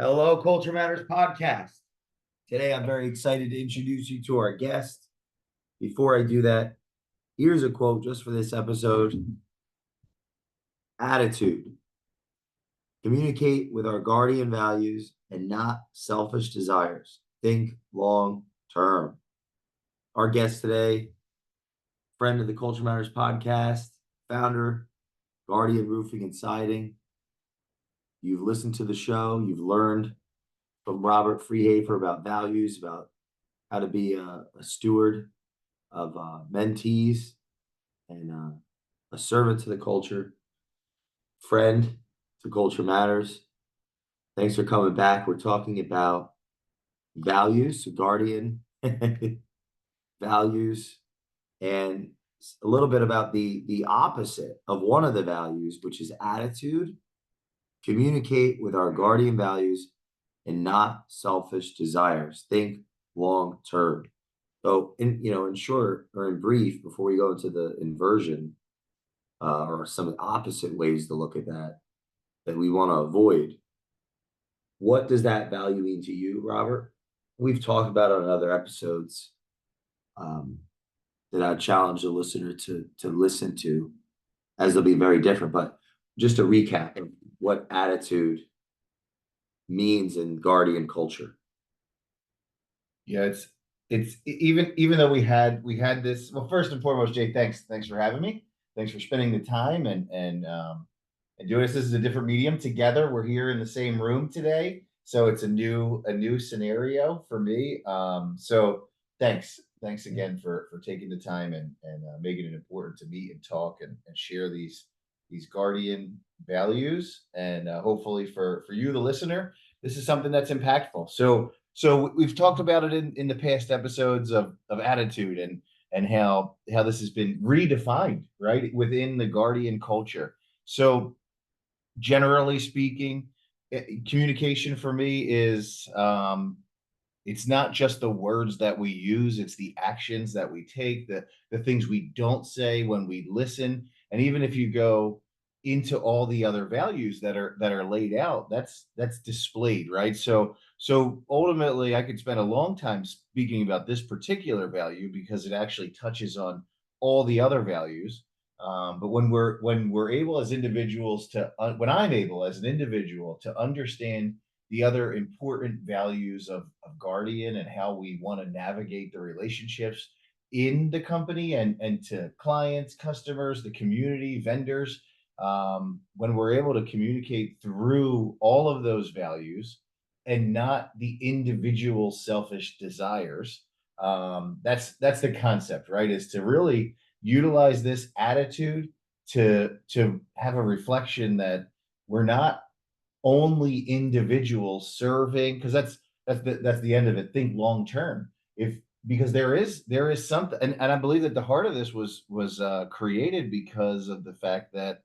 Hello, Culture Matters podcast. Today, I'm very excited to introduce you to our guest. Before I do that, here's a quote just for this episode. Attitude. Communicate with our guardian values and not selfish desires. Think long term. Our guest today, friend of the Culture Matters podcast, founder, Guardian Roofing and Siding. You've listened to the show. You've learned from Robert Frehafer about values, about how to be a steward of mentees and a servant to the culture, friend to Culture Matters. Thanks for coming back. We're talking about values, Guardian values, and a little bit about the opposite of one of the values, which is attitude. Communicate with our guardian values and not selfish desires. Think long term. So, in short or in brief, before we go into the inversion or some opposite ways to look at that we want to avoid, what does that value mean to you, Robert? We've talked about it on other episodes that I challenge the listener to listen to, as they'll be very different. But just a recap of what attitude means in Guardian culture. Yeah, it's even though we had this. Well, first and foremost, Jay, thanks for having me. Thanks for spending the time and doing this. This is a different medium. Together, we're here in the same room today, so it's a new scenario for me. So thanks again for taking the time and making it important to meet and talk and share these Guardian values, and hopefully for you, the listener, this is something that's impactful. So we've talked about it in the past episodes of attitude and how this has been redefined, right, within the Guardian culture. So generally speaking, communication for me is it's not just the words that we use, it's the actions that we take, the things we don't say when we listen. And even if you go into all the other values that are laid out, that's displayed, right? So ultimately, I could spend a long time speaking about this particular value because it actually touches on all the other values. But when we're able as individuals to when I'm able as an individual to understand the other important values of Guardian and how we want to navigate the relationships in the company and to clients, customers, the community, vendors, when we're able to communicate through all of those values and not the individual selfish desires, that's the concept, right? Is to really utilize this attitude to have a reflection that we're not only individuals serving, because that's the end of it. Think long term. If Because there is something, and I believe that the heart of this was created because of the fact that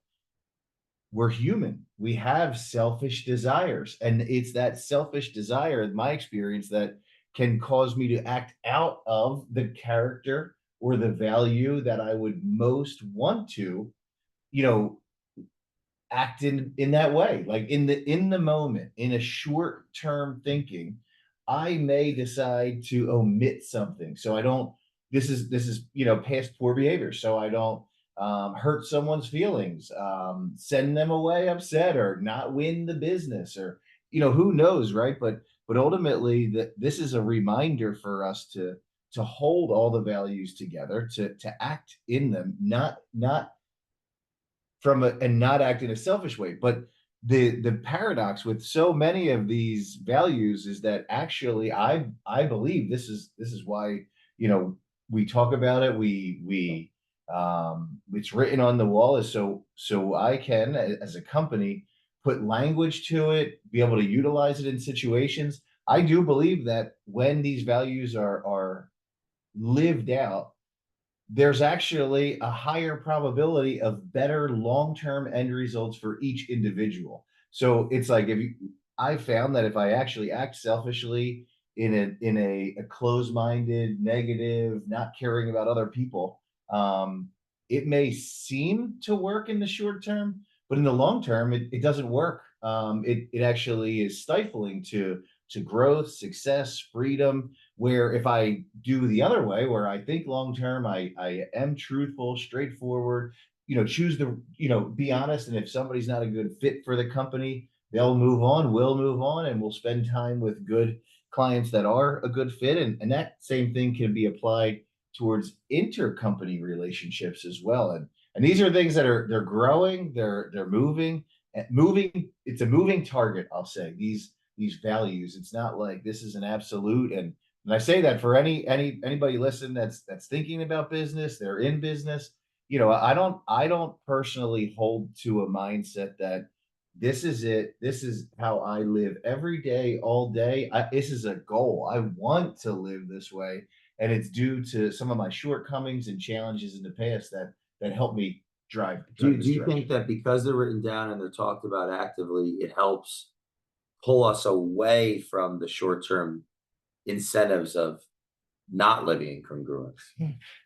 we're human. We have selfish desires, and it's that selfish desire, in my experience, that can cause me to act out of the character or the value that I would most want to, you know, act in that way. Like in the moment, in a short term thinking, I may decide to omit something so I don't. This is past poor behavior, so I don't hurt someone's feelings, send them away upset, or not win the business, or who knows, right? But ultimately, this is a reminder for us to hold all the values together, to act in them, not and not act in a selfish way. But the paradox with so many of these values is that actually I believe this is why we talk about it. We It's written on the wall, is so I can, as a company, put language to it, be able to utilize it in situations. I do believe that when these values are lived out, there's actually a higher probability of better long-term end results for each individual. So it's like, I found that if I actually act selfishly in a closed-minded, negative, not caring about other people, it may seem to work in the short term, but in the long term, it doesn't work. it actually is stifling to growth, success, freedom. Where if I do the other way, where I think long term, I am truthful, straightforward, choose the, be honest. And if somebody's not a good fit for the company, they'll move on, we'll move on, and we'll spend time with good clients that are a good fit. And that same thing can be applied towards intercompany relationships as well. And these are things that they're growing, they're moving, moving. It's a moving target, I'll say. These values. It's not like this is an absolute. And I say that for anybody listen that's thinking about business, they're in business. I don't personally hold to a mindset that this is it. This is how I live every day, all day. This is a goal. I want to live this way, and it's due to some of my shortcomings and challenges in the past that helped me drive Do this you direction. think that because they're written down and they're talked about actively, it helps pull us away from the short-term incentives of not living in congruence?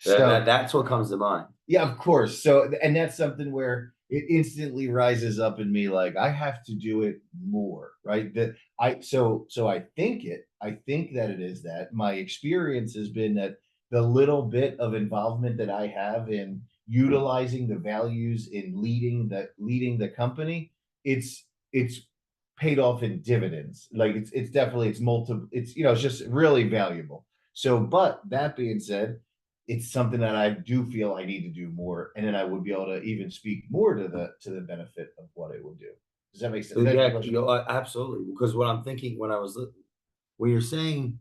So That's what comes to mind. yeah, of course. So, and that's something where it instantly rises up in me, like I have to do it more, right? I think that it is that my experience has been that the little bit of involvement that I have in utilizing the values in leading the company, it's paid off in dividends. Like it's definitely it's multiple, it's just really valuable. So, but that being said, it's something that I do feel I need to do more, and then I would be able to even speak more to the benefit of what it would do. Does that make sense? So That's your yeah, question. absolutely. Because what I'm thinking when you're saying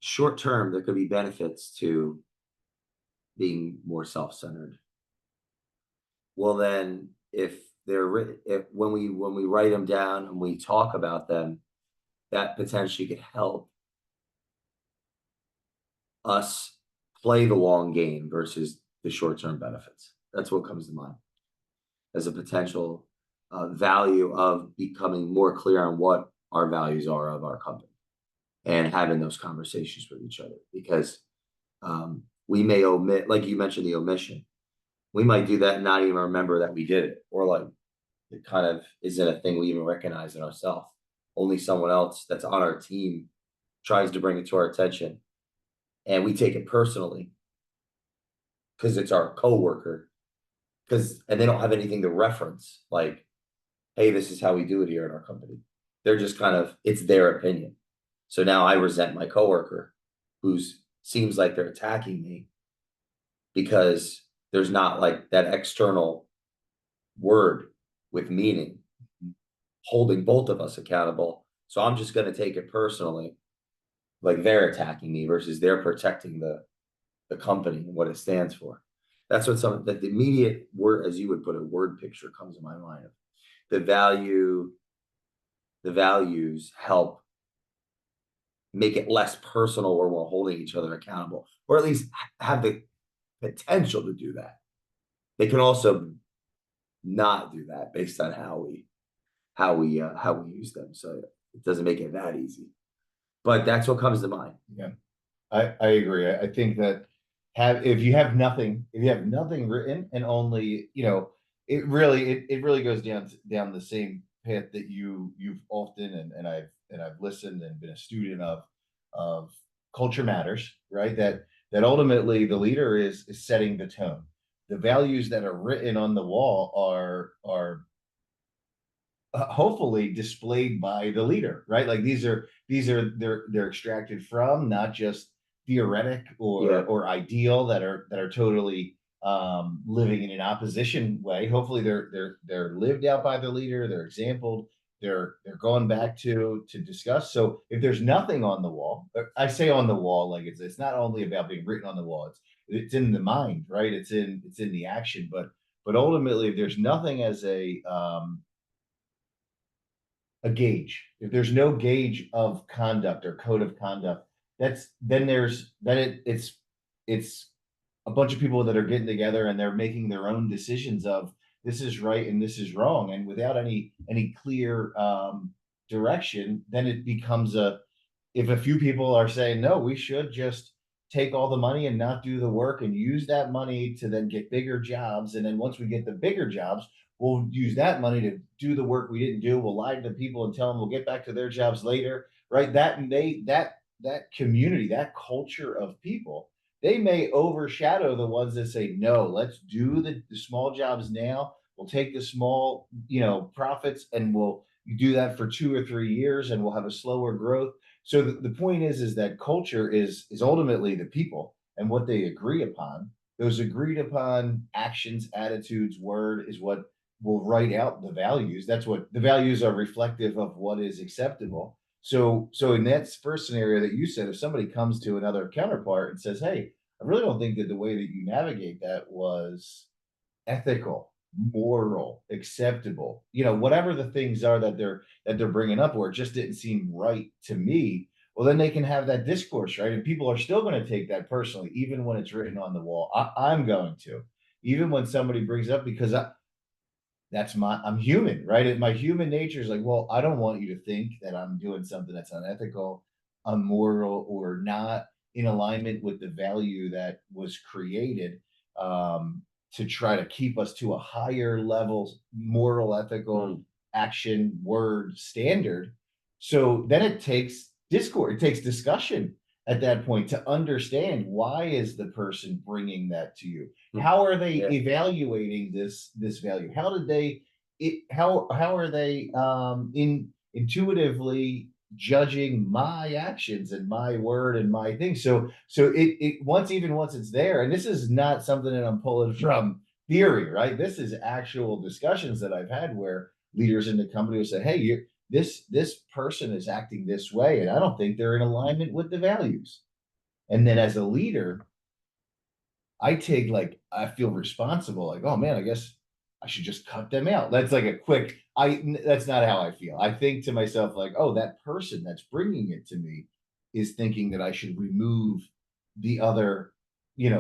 short term, there could be benefits to being more self-centered. Well, then if they're if when we write them down and we talk about them, that potentially could help us play the long game versus the short-term benefits. That's what comes to mind as a potential value of becoming more clear on what our values are of our company and having those conversations with each other. Because we may omit, like you mentioned, the omission. We might do that and not even remember that we did it, or like it kind of isn't a thing we even recognize in ourselves. Only someone else that's on our team tries to bring it to our attention, and we take it personally because it's our coworker. And they don't have anything to reference, like, hey, this is how we do it here in our company. They're just kind of, it's their opinion. So now I resent my coworker who's seems like they're attacking me because there's not like that external word with meaning holding both of us accountable. So I'm just going to take it personally, like they're attacking me versus they're protecting the company and what it stands for. That's what that the immediate word, as you would put it, word picture comes in my mind of the values help make it less personal where we're holding each other accountable, or at least have the potential to do that. They can also not do that based on how we use them. So it doesn't make it that easy. But that's what comes to mind. Yeah, I agree. I think that if you have nothing written and only, it really goes down the same path that you've often and I've listened and been a student of culture matters, right? That ultimately the leader is setting the tone. The values that are written on the wall are hopefully displayed by the leader, right? Like they're extracted from not just theoretic or ideal that are totally living in an opposition way. Hopefully they're lived out by the leader, they're exampled, they're going back to discuss. So if there's nothing on the wall, I say on the wall, like it's not only about being written on the wall, it's in the mind, right? It's in the action, but ultimately if there's nothing as a gauge. If there's no gauge of conduct or code of conduct, it's a bunch of people that are getting together and they're making their own decisions of this is right and this is wrong, and without any clear direction, then it becomes if a few people are saying no, we should just take all the money and not do the work and use that money to then get bigger jobs, and then once we get the bigger jobs, We'll use that money to do the work we didn't do. We'll lie to the people and tell them we'll get back to their jobs later, right? That community, that culture of people, they may overshadow the ones that say, no, let's do the small jobs now. We'll take the small, profits, and we'll do that for 2 or 3 years, and we'll have a slower growth. So the point is that culture is ultimately the people and what they agree upon. Those agreed upon actions, attitudes, word is what will write out the values. That's what the values are reflective of what is acceptable. So in that first scenario that you said, if somebody comes to another counterpart and says, "Hey, I really don't think that the way that you navigate that was ethical, moral, acceptable," whatever the things are that they're bringing up, or it just didn't seem right to me. Well, then they can have that discourse, right? And people are still going to take that personally, even when it's written on the wall. I'm going to, even when somebody brings it up, because I'm human, right? And my human nature is like, well, I don't want you to think that I'm doing something that's unethical, unmoral, or not in alignment with the value that was created, to try to keep us to a higher level, moral, ethical action, word, standard. So then it takes discord, it takes discussion at that point to understand, why is the person bringing that to you? How are they evaluating this value? How did they how are they intuitively judging my actions and my word and my thing? So once it's there, and this is not something that I'm pulling from theory, right? This is actual discussions that I've had where leaders in the company will say, "Hey, this person is acting this way, and I don't think they're in alignment with the values." And then as a leader, I feel responsible, like, oh man, I guess I should just cut them out. That's like a quick, that's not how I feel. I think to myself, like, oh, that person that's bringing it to me is thinking that I should remove the other,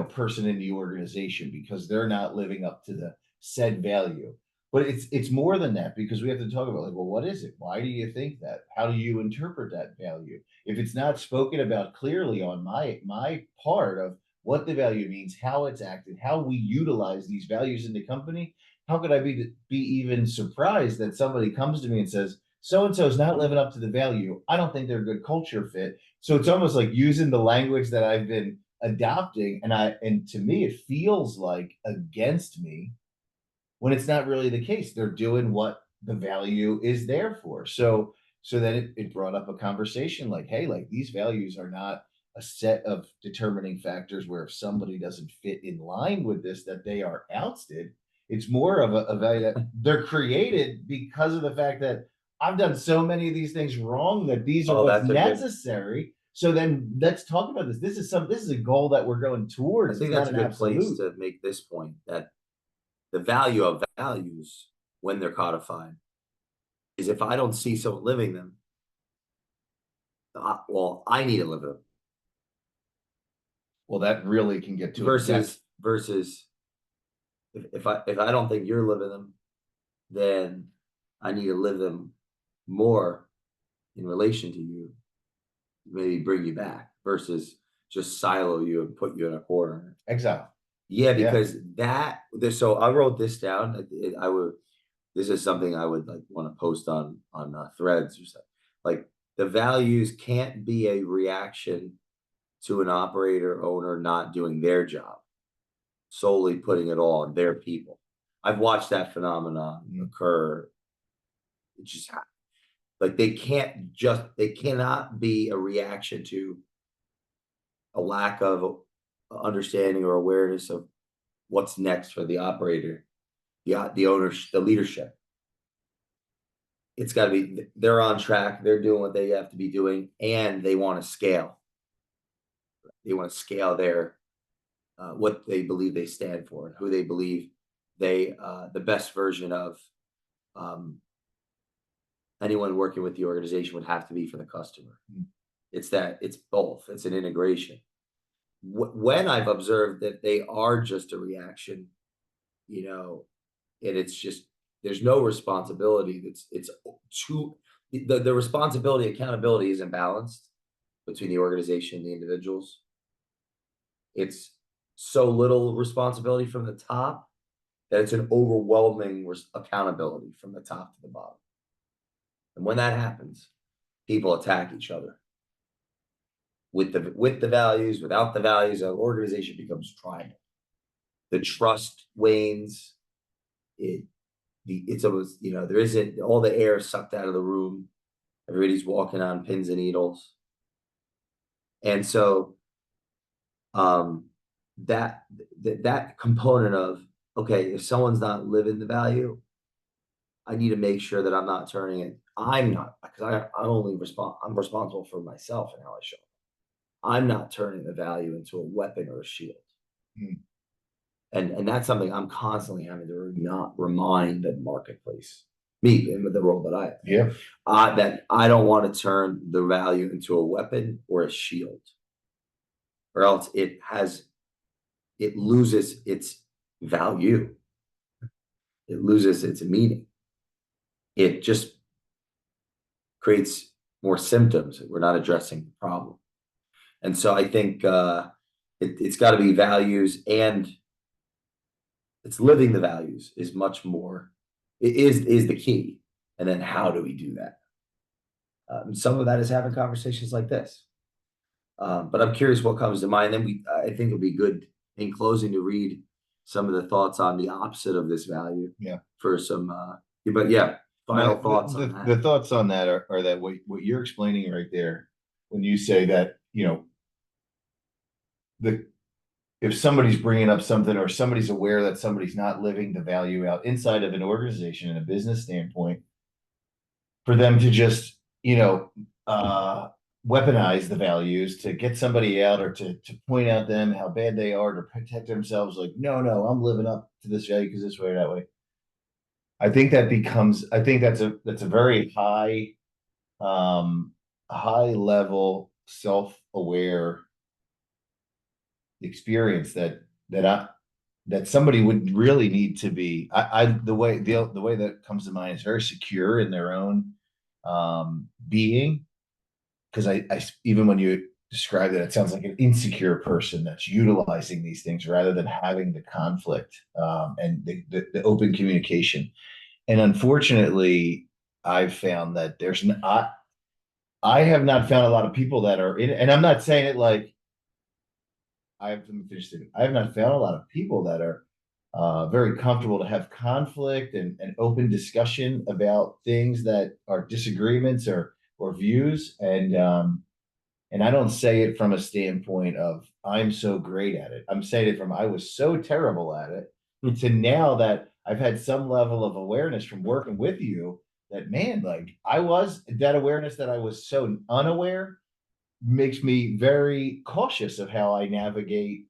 person in the organization because they're not living up to the said value. But it's more than that, because we have to talk about, like, well, what is it? Why do you think that? How do you interpret that value? If it's not spoken about clearly on my part of what the value means, how it's acted, how we utilize these values in the company, how could I be even surprised that somebody comes to me and says, so and so is not living up to the value? I don't think they're a good culture fit. So it's almost like using the language that I've been adopting, and to me it feels like against me, when it's not really the case. They're doing what the value is there for. So then it brought up a conversation like, hey, like, these values are not a set of determining factors where if somebody doesn't fit in line with this, that they are ousted. It's more of a value that they're created because of the fact that I've done so many of these things wrong that these are Oh, what's that's a good. necessary. So then let's talk about this. This is a goal that we're going I towards. think It's not that's a an good place absolute. to make this point, that the value of values, when they're codified, is if I don't see someone living them, well, I need to live them. Well, that really can get to a depth. Versus if I don't think you're living them, then I need to live them more in relation to you, maybe bring you back, versus just silo you and put you in a corner. Exactly. Yeah, Yeah. because so I wrote this down. I would This is something I would like want to post on threads or something. Like, the values can't be a reaction to an operator owner not doing their job, solely putting it all on their people. I've watched that phenomenon occur. It just like they cannot be a reaction to a lack of understanding or awareness of what's next for the operator, the owners, the leadership. It's got to be, they're on track, they're doing what they have to be doing, and they want to scale. They want to scale their what they believe they stand for, and who they believe the best version of um, anyone working with the organization would have to be for the customer. It's both. It's an integration. When I've observed that they are just a reaction, and it's just, there's no responsibility. It's too the responsibility, accountability isn't balanced between the organization and the individuals. It's so little responsibility from the top that it's an overwhelming accountability from the top to the bottom. And when that happens, people attack each other. With the values, without the values, an organization becomes tribal. The trust wanes. It's almost, there isn't, all the air sucked out of the room. Everybody's walking on pins and needles. And so that component of, okay, if someone's not living the value, I need to make sure that I'm not turning it. I'm not, because I'm responsible for myself and how I show up. I'm not turning the value into a weapon or a shield. Mm. And that's something I'm constantly having to not remind the marketplace, me, and with the role that I have. Yeah. That I don't want to turn the value into a weapon or a shield, or else it loses its value. It loses its meaning. It just creates more symptoms. We're not addressing the problem. And so I think it's got to be values, and it's living the values is much more, it is the key. And then how do we do that? Some of that is having conversations like this. But I'm curious what comes to mind. Then I think it'll be good in closing to read some of the thoughts on the opposite of this value. Yeah. For some, but yeah, final thoughts on that. The thoughts on that are that what you're explaining right there, when you say that, if somebody's bringing up something, or somebody's aware that somebody's not living the value out inside of an organization in a business standpoint, for them to just, weaponize the values to get somebody out, or to point out them how bad they are, to protect themselves, like, no, I'm living up to this value because this way or that way. I think that's a very high level self-aware experience that somebody would really need to be. The way that comes to mind is very secure in their own being, because I even when you describe it sounds like an insecure person that's utilizing these things rather than having the conflict and the open communication. And unfortunately, I've found that I have not found a lot of people that are in it, and I'm not saying it like I have not found a lot of people that are very comfortable to have conflict and open discussion about things that are disagreements or views. And I don't say it from a standpoint of I'm so great at it. I'm saying it from I was so terrible at it to now that I've had some level of awareness from working with you, that, man, like, that awareness that I was so unaware makes me very cautious of how I navigate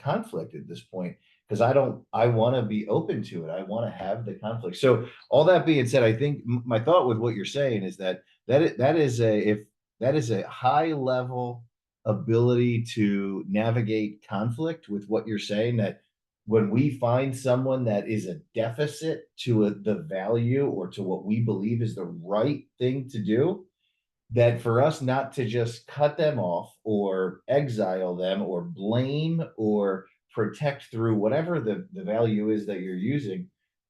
conflict at this point, because I want to be open to it. I want to have the conflict. So all that being said, I think my thought with what you're saying is that is a high level ability to navigate conflict with what you're saying, that when we find someone that is a deficit to the value or to what we believe is the right thing to do, that for us not to just cut them off or exile them or blame or protect through whatever the value is that you're using,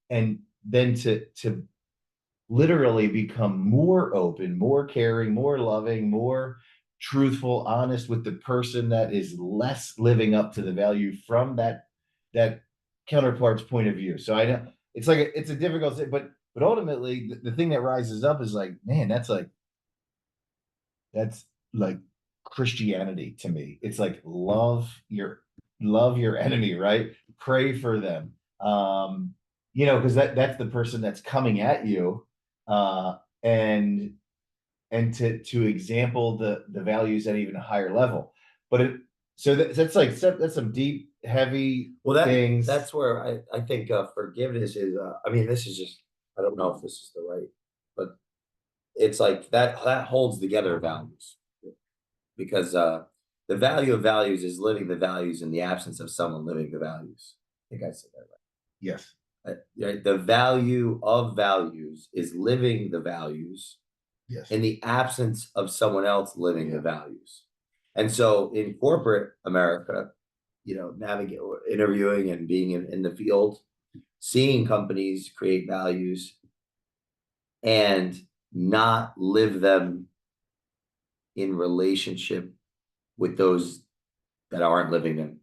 and then to literally become more open, more caring, more loving, more truthful, honest with the person that is less living up to the value from that counterpart's point of view. So I know it's a difficult thing, but ultimately the thing that rises up is like, man, that's like Christianity to me. It's like love your enemy, right? Pray for them. Because that's the person that's coming at you, and to example the values at even a higher level. But that's some deep, heavy things. That's where I think forgiveness is. This is just, I don't know if this is the right, but it's like that holds together values, because the value of values is living the values in the absence of someone living the values. I think I said that right. Yes. The value of values is living the values, yes, in the absence of someone else living the values. And so in corporate America, navigate or interviewing and being in the field, seeing companies create values and not live them in relationship with those that aren't living them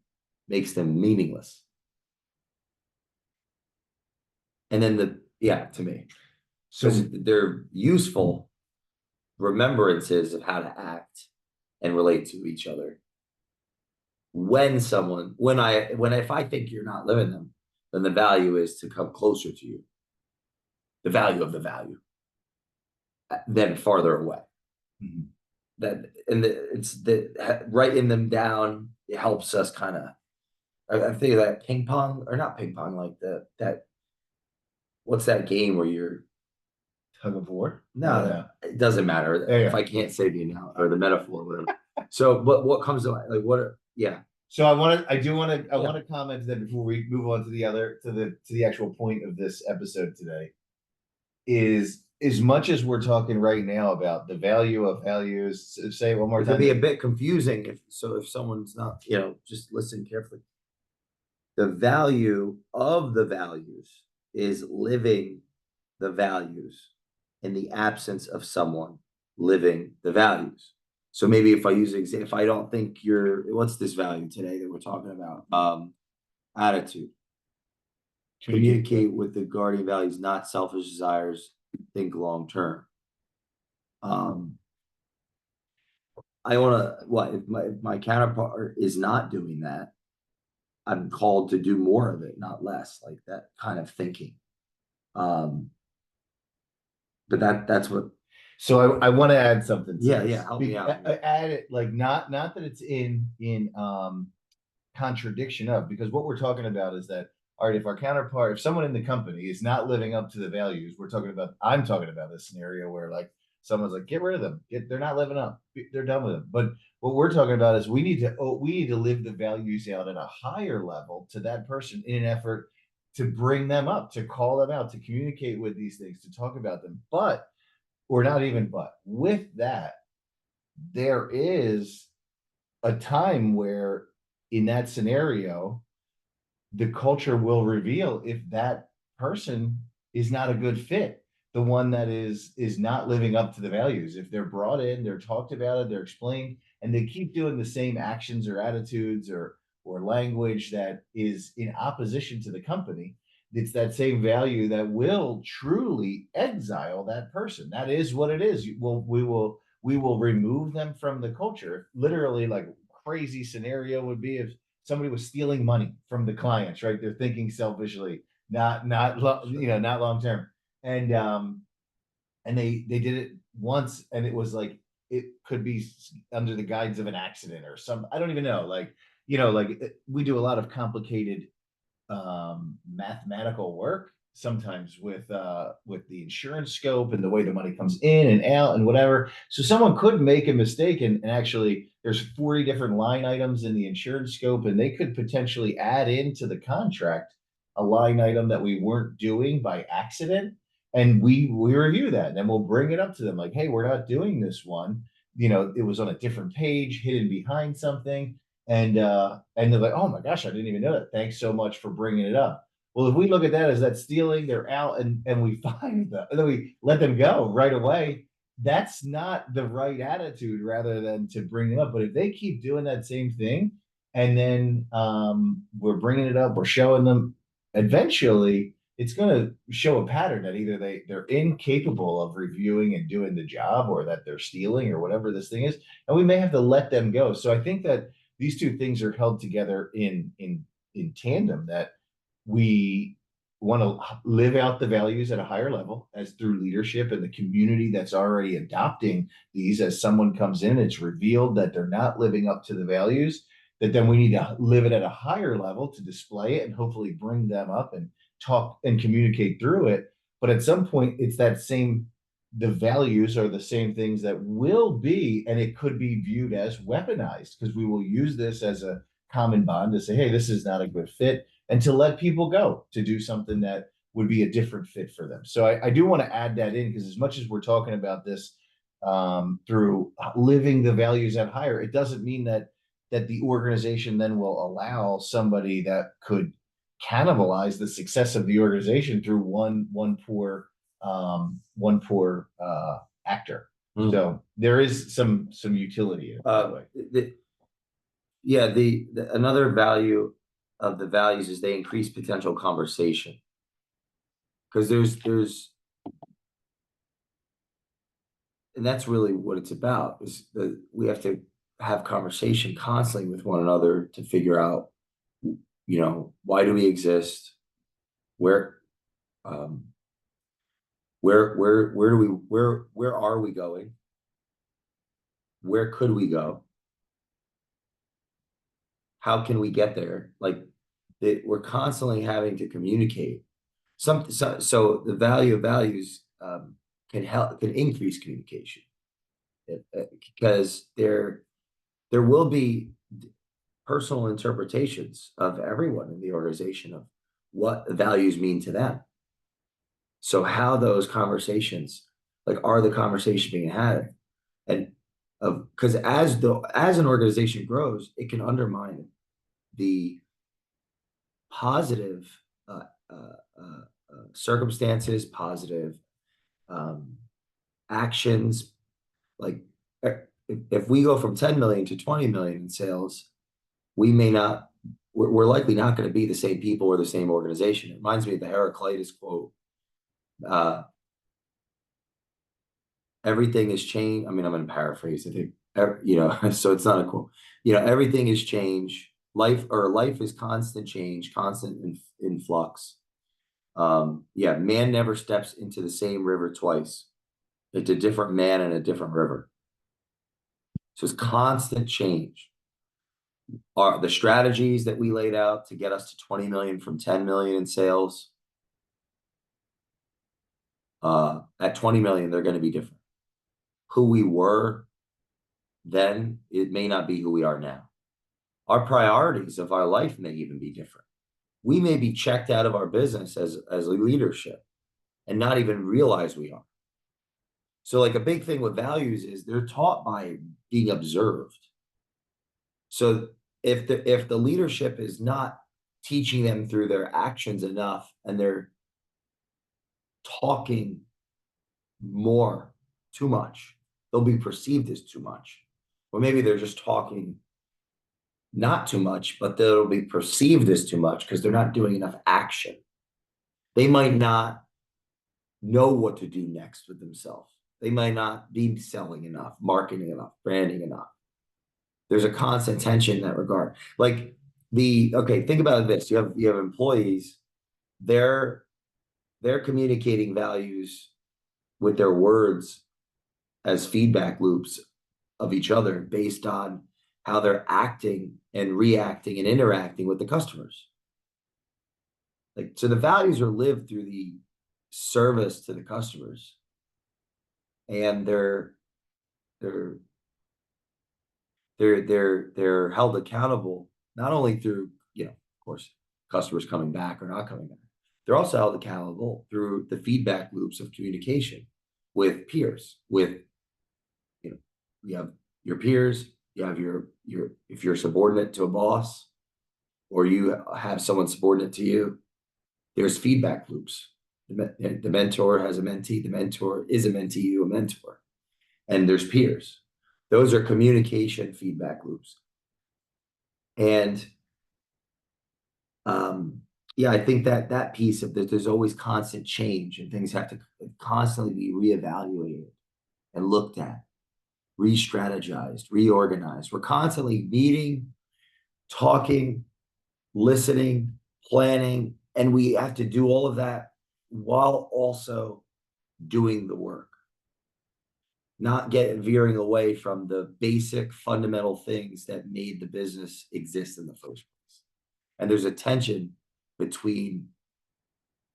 makes them meaningless. And then to me, So because they're useful remembrances of how to act and relate to each other. If I think you're not living them, then the value is to come closer to you. The value of the value, then farther away. Mhm. Writing them down. It helps us kind of. I think that ping pong or not ping pong, like that. What's that game where you're tug of war? no, it doesn't matter Yeah, if I can't say the analogy or the metaphor. Whatever. So, but what comes to mind? Like what? Yeah. So I want to comment that before we move on to the actual point of this episode today is as much as we're talking right now about the value of values, say it one more It time. could be a bit confusing if someone's not, just listen carefully. The value of the values is living the values in the absence of someone living the values. So maybe if I use if I don't think what's this value today that we're talking about? Attitude. Communicate with the guardian values, not selfish desires, think long term. I want to, if my counterpart is not doing that, I'm called to do more of it, not less, like that kind of thinking. But that's what. So I want to add something. Yeah, help me out. Add it like not that it's in contradiction of, because what we're talking about is that, all right, if someone in the company is not living up to the values, I'm talking about this scenario where like someone's like, get rid of them, they're not living up, they're done with them. But what we're talking about is we need to live the values out at a higher level to that person in an effort to bring them up, to call them out, to communicate with these things, to talk about them. But with that, there is a time where in that scenario, the culture will reveal if that person is not a good fit, the one that is not living up to the values. If they're brought in, they're talked about it, they're explained, and they keep doing the same actions or attitudes or language that is in opposition to the company, it's that same value that will truly exile that person. That is what it is. We will remove them from the culture. Literally, like crazy scenario would be if somebody was stealing money from the clients, right? They're thinking selfishly, not long term. And they did it once, and it was like it could be under the guise of an accident or some, I don't even know. Like, we do a lot of complicated mathematical work sometimes with the insurance scope and the way the money comes in and out and whatever. So someone could make a mistake, and actually there's 40 different line items in the insurance scope, and they could potentially add into the contract a line item that we weren't doing by accident. And we review that, and then we'll bring it up to them like, hey, we're not doing this one. It was on a different page, hidden behind something. And they're like, oh my gosh, I didn't even know that. Thanks so much for bringing it up. Well, if we look at that as that stealing, they're out, and we find them, and then we let them go right away. That's not the right attitude, rather than to bring it up. But if they keep doing that same thing, and then we're bringing it up, we're showing them, eventually it's going to show a pattern that either they're incapable of reviewing and doing the job, or that they're stealing, or whatever this thing is, and we may have to let them go. So I think that these two things are held together in tandem, that we want to live out the values at a higher level as through leadership and the community that's already adopting these. As someone comes in, it's revealed that they're not living up to the values, that then we need to live it at a higher level to display it and hopefully bring them up and talk and communicate through it. But at some point, it's the values are the same things that will be, and it could be viewed as weaponized, because we will use this as a common bond to say, hey, this is not a good fit, and to let people go to do something that would be a different fit for them. So I do want to add that in, because as much as we're talking about this through living the values at higher, it doesn't mean that that the organization then will allow somebody that could cannibalize the success of the organization through one poor actor. So there is some utility that way. Another value of the values is they increase potential conversation. Because and that's really what it's about, is that we have to have conversation constantly with one another to figure out, why do we exist? Where are we going? Where could we go? How can we get there? We're constantly having to communicate. So the value of values can increase communication, because there will be personal interpretations of everyone in the organization of what values mean to them. So how those conversations, are the conversation being had, and because as an organization grows, it can undermine the positive circumstances, positive actions. If we go from 10 million to 20 million in sales, we're likely not going to be the same people or the same organization. It reminds me of the Heraclitus quote. Everything is changed. I mean, I'm going to paraphrase, I think, so it's not a quote. Everything is change. Life is constant change, constant in flux. Man never steps into the same river twice. It's a different man and a different river. So it's constant change. Are the strategies that we laid out to get us to 20 million from 10 million in sales, at 20 million, they're going to be different. Who we were then, it may not be who we are now. Our priorities of our life may even be different. We may be checked out of our business as a leadership and not even realize we are. So a big thing with values is they're taught by being observed. So if the leadership is not teaching them through their actions enough, and they're talking too much, they'll be perceived as too much. Or maybe they're just talking not too much, but they'll be perceived as too much because they're not doing enough action. They might not know what to do next with themselves. They might not be selling enough, marketing enough, branding enough. There's a constant tension in that regard. Think about this. You have employees, they're communicating values with their words as feedback loops of each other based on how they're acting and reacting and interacting with the customers. So the values are lived through the service to the customers, and they're held accountable not only through, of course, customers coming back or not coming back. They're also held accountable through the feedback loops of communication with peers. You have your peers, you have your if you're subordinate to a boss, or you have someone subordinate to you, there's feedback loops. The mentor has a mentee, the mentor is a mentee to a mentor, and there's peers. Those are communication feedback loops. And I think that piece of that, there's always constant change, and things have to constantly be reevaluated and looked at, re-strategized, reorganized. We're constantly meeting, talking, listening, planning, and we have to do all of that while also doing the work. Not veering away from the basic fundamental things that made the business exist in the first place. And there's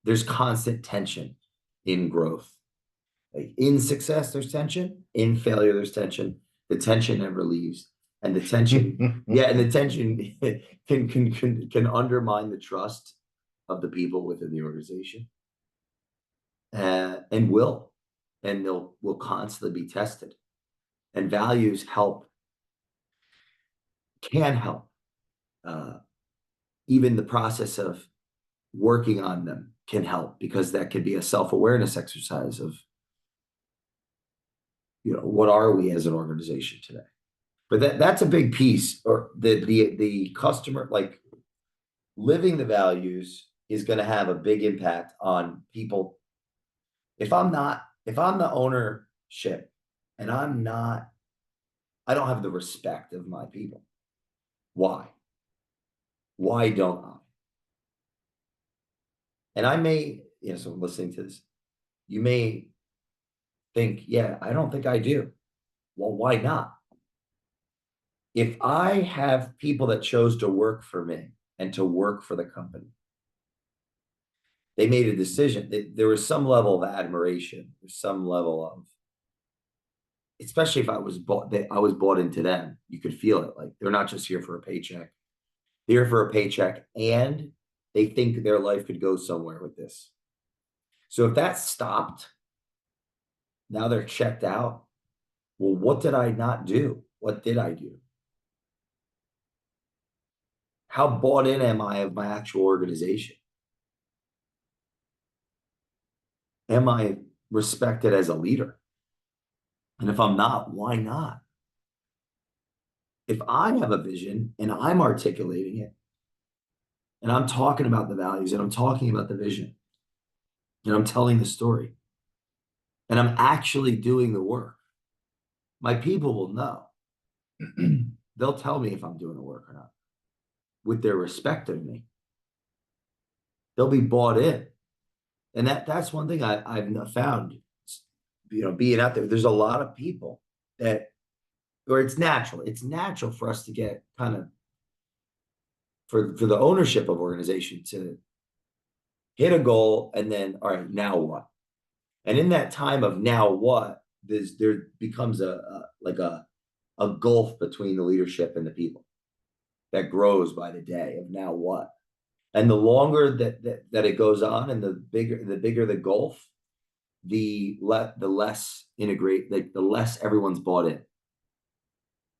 there's constant tension in growth. In success, there's tension. In failure, there's tension. The tension never leaves. And the tension, can undermine the trust of the people within the organization. And will constantly be tested. And values help can help. Even the process of working on them can help, because that could be a self-awareness exercise of, what are we as an organization today? But that's a big piece, or the customer, like, living the values is going to have a big impact on people. If I'm the ownership and I don't have the respect of my people. Why? Why don't I? And I may, so listening to this, you may think, yeah, I don't think I do. Well, why not? If I have people that chose to work for me and to work for the company, they made a decision. There was some level of admiration, there's some level of, especially if I was bought into them, you could feel it. Like, they're not just here for a paycheck. They're here for a paycheck, and they think their life could go somewhere with this. So if that stopped, now they're checked out. Well, what did I not do? What did I do? How bought in am I of my actual organization? Am I respected as a leader? And if I'm not, why not? If I have a vision and I'm articulating it, and I'm talking about the values, and I'm talking about the vision, and I'm telling the story, and I'm actually doing the work, my people will know. They'll tell me if I'm doing the work or not, with their respect of me. They'll be bought in. And that's one thing I've found, being out there. There's a lot of people that, or it's natural for us to get kind of, for the ownership of organization to hit a goal, and then, all right, now what? And in that time of now what, there becomes a gulf between the leadership and the people that grows by the day of now what. And the longer that it goes on, and the bigger the gulf, the less integrate, like, the less everyone's bought in,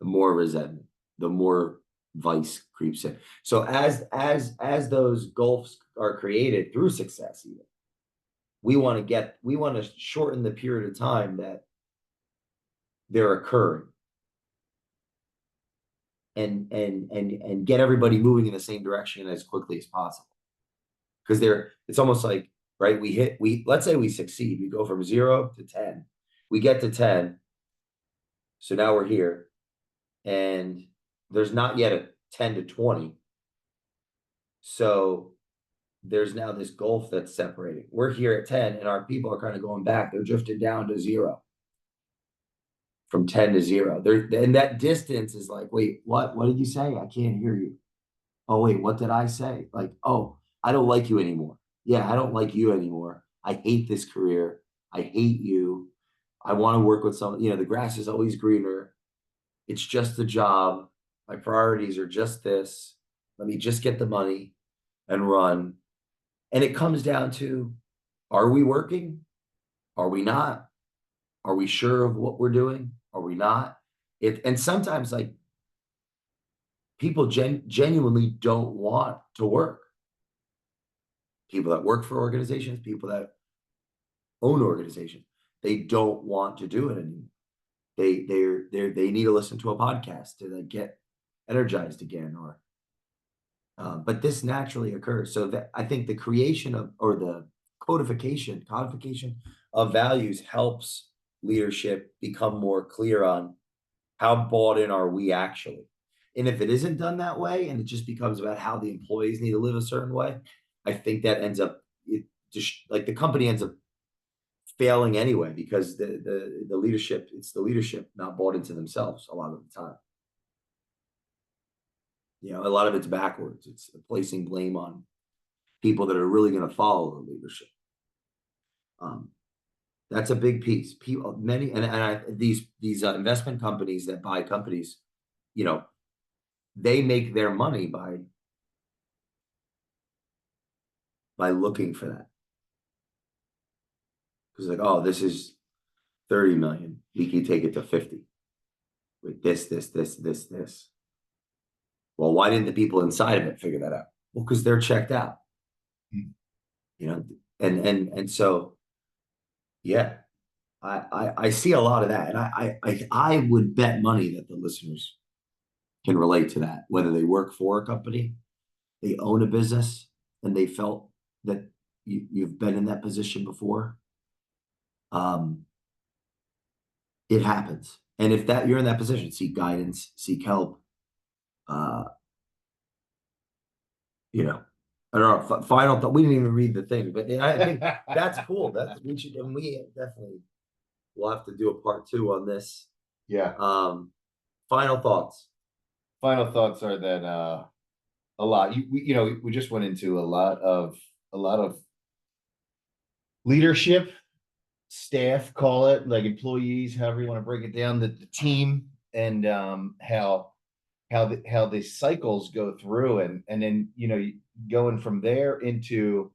the more resentment, the more vice creeps in. So as those gulfs are created through success, even, we want to shorten the period of time that they're occurring, and get everybody moving in the same direction as quickly as possible. Because it's almost like, right, let's say we succeed, we go from 0 to 10, we get to 10, so now we're here, and there's not yet a 10 to 20, so there's now this gulf that's separating. We're here at 10, and our people are kind of going back. They're drifting down to 0, from 10 to 0. And that distance is like, wait, what did you say? I can't hear you. Oh, wait, what did I say? Like, oh, I don't like you anymore. Yeah, I don't like you anymore. I hate this career. I hate you. I want to work with someone. The grass is always greener. It's just the job. My priorities are just this. Let me just get the money and run. And it comes down to, are we working? Are we not? Are we sure of what we're doing? Are we not? And sometimes, like, people genuinely don't want to work. People that work for organizations, people that own organizations, they don't want to do it anymore. They need to listen to a podcast to, like, get energized again, or but this naturally occurs. So that, I think, the creation of, or the codification of values helps leadership become more clear on how bought in are we actually. And if it isn't done that way, and it just becomes about how the employees need to live a certain way, I think that ends up, like, the company ends up failing anyway, because the leadership, it's the leadership not bought into themselves a lot of the time. A lot of it's backwards. It's placing blame on people that are really going to follow the leadership. That's a big piece. These investment companies that buy companies, they make their money by looking for that. Because, like, oh, this is 30 million. We can take it to 50 with this. Well, why didn't the people inside of it figure that out? Well, because they're checked out, Hmm. you know, and so yeah, I see a lot of that, and I would bet money that the listeners can relate to that, whether they work for a company, they own a business, and they felt that you've been in that position before. Um, it happens, and if that you're in that position, seek guidance, seek help. Uh, you know, I don't know. Final thought. We didn't even read the thing, but I think that's cool. That's we should, and we definitely we'll have to do a part two on this. Yeah. Final thoughts. Final thoughts are that a lot. We just went into a lot of leadership, staff, call it like employees, however you want to break it down, the team, and how the cycles go through, and then going from there into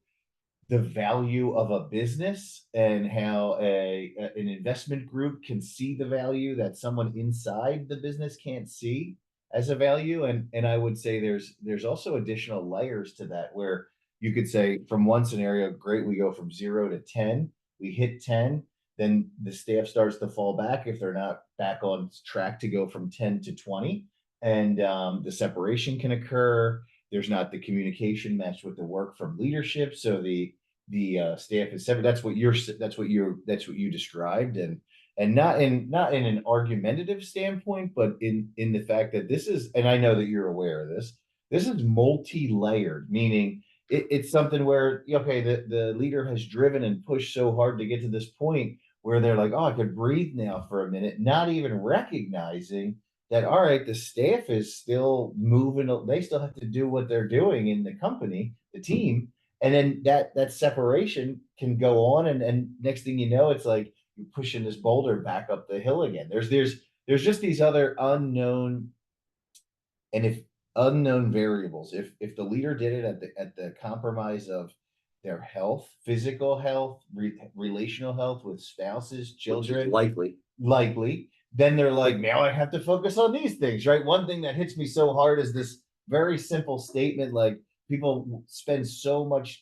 the value of a business, and how an investment group can see the value that someone inside the business can't see as a value. And I would say there's also additional layers to that, where you could say from one scenario, great, we go from 0 to 10, we hit 10, then the staff starts to fall back if they're not back on track to go from 10 to 20, and the separation can occur. There's not the communication matched with the work from leadership, so the staff is separate. That's what you described, and not in an argumentative standpoint, but in the fact that this is, and I know that you're aware of this. This is multi-layered, meaning it's something where, okay, the leader has driven and pushed so hard to get to this point where they're like, oh, I could breathe now for a minute, not even recognizing that, all right, the staff is still moving, they still have to do what they're doing in the company, the team, and then that separation can go on, and next thing you know, it's like you're pushing this boulder back up the hill again. There's just these other unknown, and if unknown variables. If the leader did it at the compromise of their health, physical health, relational health with spouses, Which is children, likely. likely, then they're like, now I have to focus on these things, right? One thing that hits me so hard is this very simple statement, like, they spend so much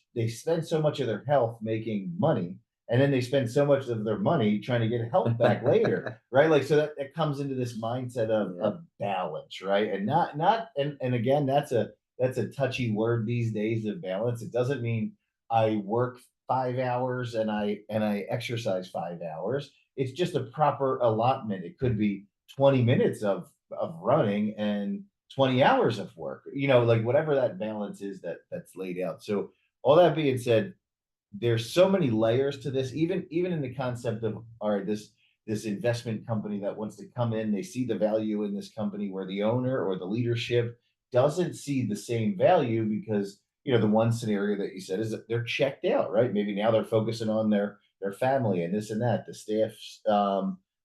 of their health making money, and then they spend so much of their money trying to get health back later, right? Like, so that comes into this mindset of, Yeah. of balance, right? And not and again, that's a touchy word these days, of balance. It doesn't mean I work 5 hours and I exercise 5 hours. It's just a proper allotment. It could be 20 minutes of running and 20 hours of work, like whatever that balance is that's laid out. So all that being said, there's so many layers to this, even in the concept of, all right, this investment company that wants to come in, they see the value in this company, where the owner or the leadership doesn't see the same value, because the one scenario that you said is that they're checked out, right? Maybe now they're focusing on their family and this and that. The staff's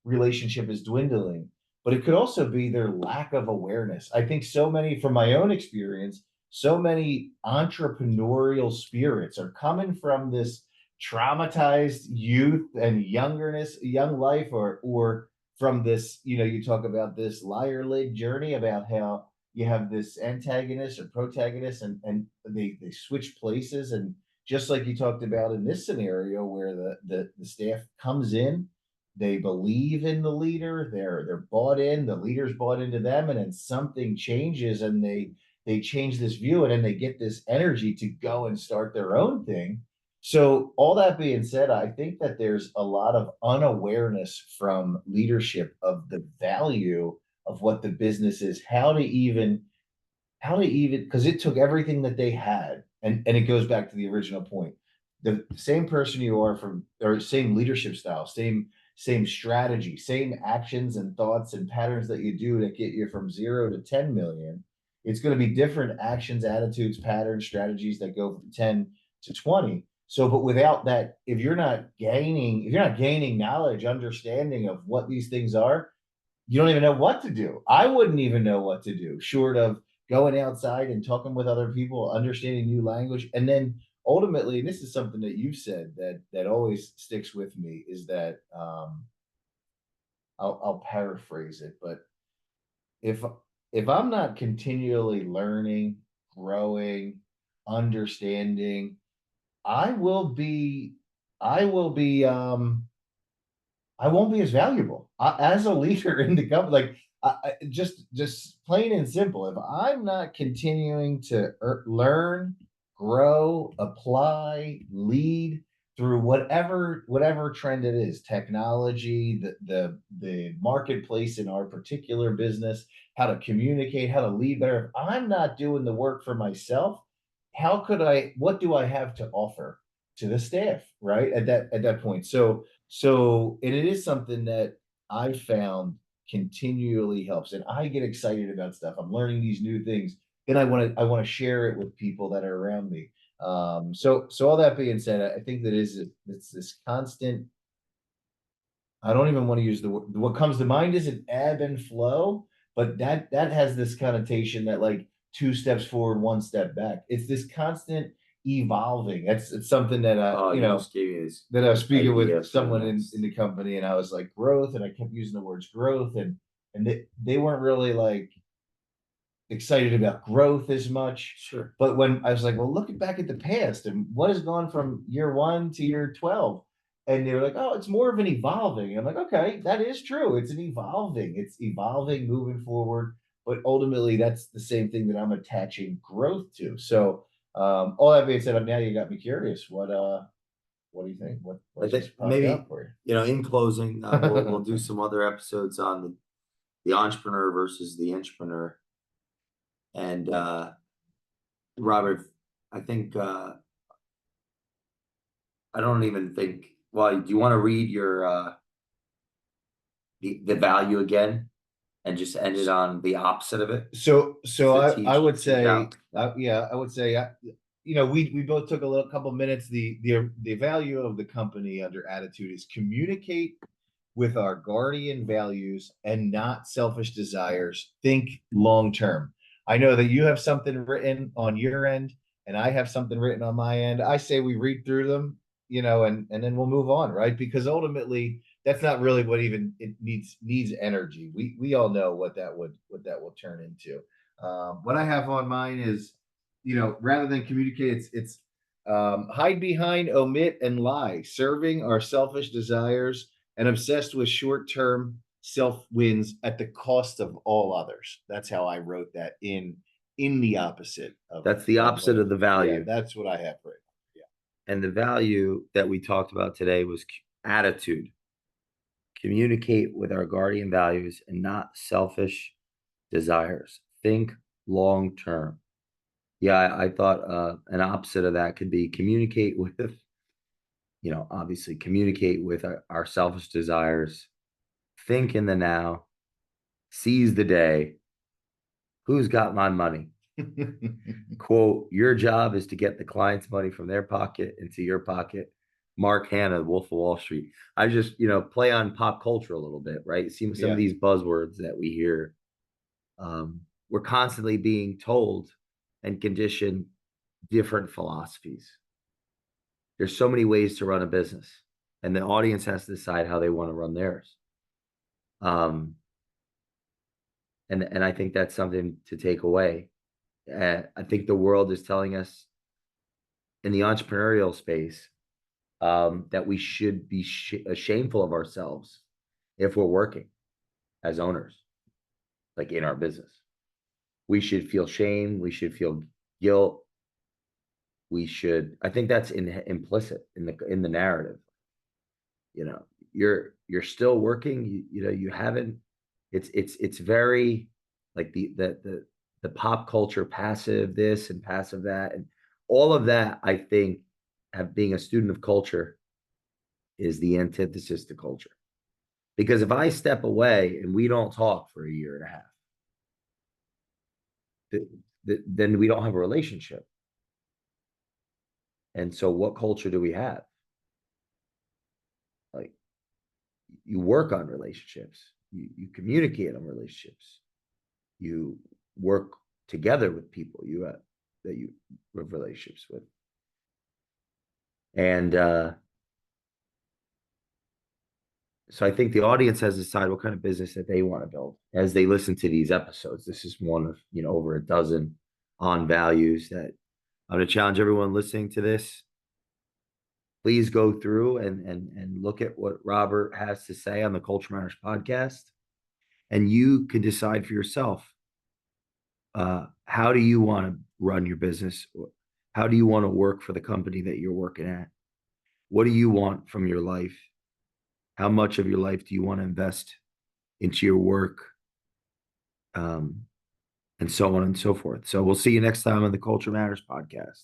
relationship is dwindling, but it could also be their lack of awareness. I think so many, from my own experience, so many entrepreneurial spirits are coming from this traumatized youth and young life, or from this, you talk about this liar lid journey, about how you have this antagonist or protagonist, and they switch places. And just like you talked about in this scenario, where the staff comes in, they believe in the leader, they're bought in, the leader's bought into them, and then something changes, and they change this view, and then they get this energy to go and start their own thing. So all that being said, I think that there's a lot of unawareness from leadership of the value of what the business is, how to even, because it took everything that they had, and it goes back to the original point. The same person you are, from or same leadership style, same strategy, same actions and thoughts and patterns that you do that get you from 0 to 10 million. It's going to be different actions, attitudes, patterns, strategies that go from 10 to 20. So, but without that, if you're not gaining knowledge, understanding of what these things are, you don't even know what to do. I wouldn't even know what to do, short of going outside and talking with other people, understanding new language. And then ultimately, and this is something that you've said that always sticks with me, is that I'll paraphrase it, but if if I'm not continually learning, growing, understanding, I will be, I will be, I won't be as valuable as a leader in the company. Like, just plain and simple. If I'm not continuing to learn, grow, apply, lead through whatever trend it is, technology, the marketplace in our particular business, how to communicate, how to lead better. If I'm not doing the work for myself, how could I? What do I have to offer to the staff? Right at that point. So, and it is something that I found continually helps, and I get excited about stuff. I'm learning these new things, and I want to share it with people that are around me. So all that being said, I think that it's this constant. I don't even want to use the word. What comes to mind is an ebb and flow, but that has this connotation that like two steps forward, one step back. It's this constant evolving. It's something that Oh, you you know just gave me this that I was speaking idea with for the someone next. in the company, and I was like growth, and I kept using the words growth, and they weren't really like excited about growth as much. Sure. But when I was like, well, look back at the past and what has gone from year one to year 12. And they were like, oh, it's more of an evolving. And I'm like, okay, that is true. It's evolving, moving forward. But ultimately, that's the same thing that I'm attaching growth to. So all that being said, now you got me curious. What do you think? I What think just popped out maybe, for in closing, we'll do you? some other episodes on the entrepreneur versus the entrepreneur. And Robert, I think I don't even think. Well, do you want to read your the value again and just end it on the opposite of it So to I would teach say, out? yeah, I would say, we both took a little couple minutes. The value of the company under attitude is communicate with our guardian values and not selfish desires. Think long term. I know that you have something written on your end, and I have something written on my end. I say we read through them, and then we'll move on, right? Because ultimately, that's not really what even it needs energy. We all know what that will turn into. What I have on mine is, rather than communicate, it's hide behind, omit, and lie, serving our selfish desires and obsessed with short-term self wins at the cost of all others. That's how I wrote that in the opposite That's the opposite of of the yeah, value. that's what I have written. And the value that we talked about today was attitude. Communicate with our guardian values and not selfish desires. Think long term. Yeah, I thought an opposite of that could be communicate with, obviously communicate with our selfish desires. Think in the now, seize the day. Who's got my money? Yeah. Quote, your job is to get the client's money from their pocket into your pocket. Mark Hanna, Wolf of Wall Street. I just, play on pop culture a little bit, right? See some of Yeah. these buzzwords that we hear. We're constantly being told and conditioned different philosophies. There's so many ways to run a business, and the audience has to decide how they want to run theirs. And I think that's something to take away. I think the world is telling us in the entrepreneurial space that we should be shameful of ourselves if we're working as owners, like in our business. We should feel shame. We should feel guilt. I think that's implicit in the narrative. You're still working. You haven't. It's very like the pop culture passive this and passive that and all of that. I think being a student of culture is the antithesis to culture. Because if I step away and we don't talk for a year and a half, then we don't have a relationship. And so what culture do we have? Like you work on relationships, you communicate on relationships, you work together with people that you have relationships with. And So I think the audience has to decide what kind of business that they want to build as they listen to these episodes. This is one of, over a dozen on values that I'm going to challenge everyone listening to this. Please go through and look at what Robert has to say on the Culture Matters podcast, and you can decide for yourself, how do you want to run your business? How do you want to work for the company that you're working at? What do you want from your life? How much of your life do you want to invest into your work? And so on and so forth. So we'll see you next time on the Culture Matters podcast.